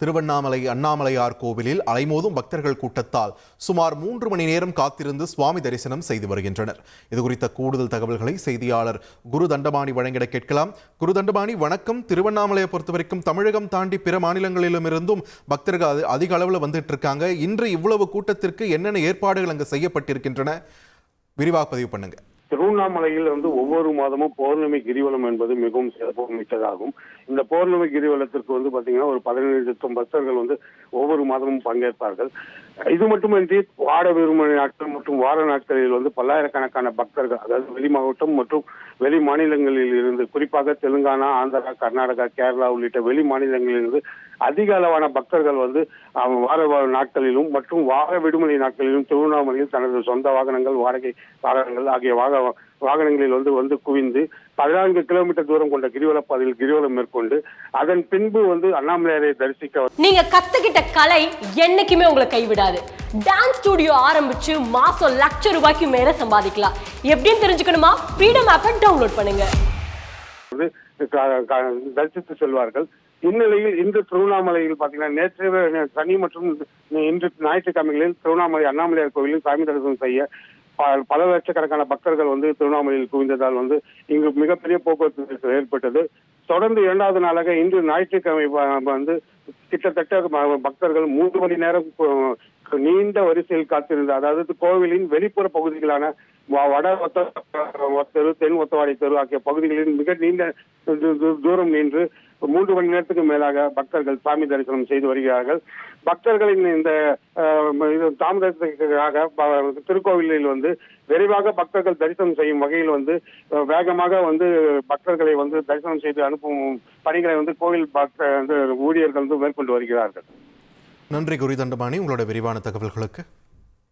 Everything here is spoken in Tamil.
திருவண்ணாமலை அண்ணாமலையார் கோவிலில் அலைமோதும் பக்தர்கள் கூட்டத்தால் சுமார் 3 மணி நேரம் காத்திருந்து சுவாமி தரிசனம் செய்து வருகின்றனர். இதுகுறித்த கூடுதல் தகவல்களை செய்தியாளர் குரு தண்டபாணி வழங்கிட கேட்கலாம். குரு தண்டபாணி, வணக்கம். திருவண்ணாமலையை பொறுத்தவரைக்கும் தமிழகம் தாண்டி பிற மாநிலங்களிலும் இருந்தும் பக்தர்கள் அதிக அளவில் வந்துட்டு இருக்காங்க. இன்று இவ்வளவு கூட்டத்திற்கு என்னென்ன ஏற்பாடுகள் அங்கு செய்யப்பட்டிருக்கின்றன? விரிவாக பதிவு பண்ணுங்க. திருவண்ணாமலையில் ஒவ்வொரு மாதமும் பௌர்ணமி கிரிவலம் என்பது மிகவும் சிறப்பு மிக்கதாகும். இந்த பௌர்ணமி கிரிவலத்திற்கு பாத்தீங்கன்னா ஒரு 17 பக்தர்கள் ஒவ்வொரு மாதமும் பங்கேற்பார்கள். இது மட்டுமின்றி வார விடுமுறை நாட்கள் மற்றும் வார நாட்களில் பல்லாயிரக்கணக்கான பக்தர்கள், அதாவது வெளி மாவட்டம் மற்றும் வெளி மாநிலங்களில் இருந்து, குறிப்பாக தெலுங்கானா, ஆந்திரா, கர்நாடகா, கேரளா உள்ளிட்ட வெளி மாநிலங்களில் இருந்து அதிக அளவான பக்தர்கள் வார நாட்களிலும் மற்றும் வார விடுமுறை நாட்களிலும் திருவண்ணாமலையில் தனது சொந்த வாகனங்கள், வாடகை வாகனங்கள் ஆகிய வாகனங்களில் குவிந்து 14 கிலோமீட்டர் தூரம் கொண்ட கிரிவல பாதையில் கிரிவலம் மேற்கொண்டு அதன் பின்பு அண்ணாமலையாரை தரிசிக்க. நீங்க கத்துக்கிட்ட கலை என்னைக்குமே உங்களை கைவிடாது. டான்ஸ் ஸ்டுடியோ ஆரம்பிச்சு மாசம் லட்சம் ரூபாய்க்கு மேல சம்பாதிக்கலாம். எப்படின்னு தெரிஞ்சுக்கணுமா? ஃப்ரீடம் ஆப்பை டவுன்லோட் பண்ணுங்க. தரிசித்து செல்வார்கள். இந்நிலையில் இன்று திருவண்ணாமலையில் பாத்தீங்கன்னா நேற்று சனி மற்றும் இன்று ஞாயிற்றுக்கிழமைகளில் திருவண்ணாமலை அண்ணாமலையார் கோவிலில் சாமி தரிசனம் செய்ய பல லட்சக்கணக்கான பக்தர்கள் குவிந்ததால் இங்கு மிகப்பெரிய போக்குவரத்து ஏற்பட்டது. தொடர்ந்து 2வது நாளாக இன்று ஞாயிற்றுக்கிழமை கிட்டத்தட்ட பக்தர்கள் 3 மணி நேரம் நீண்ட வரிசையில் காத்திருந்த, அதாவது கோவிலின் வெளிப்புற பகுதிகளான வட தெரு, தென் ஒத்தவாடை தெரு ஆகிய பகுதிகளில் மிக நீண்ட தூரம் நின்று 3 மணி நேரத்துக்கு மேலாக பக்தர்கள் சாமி தரிசனம் செய்து வருகிறார்கள். பக்தர்களின் இந்த தாமதத்துக்காக திருக்கோவிலில் விரைவாக பக்தர்கள் தரிசனம் செய்யும் வகையில் வேகமாக பக்தர்களை தரிசனம் செய்து அனுப்பும் பணிகளை கோவில் ஊழியர்கள் மேற்கொண்டு வருகிறார்கள். நன்றி குரு தண்டபாணி, உங்களோட விரிவான தகவல்களுக்கு.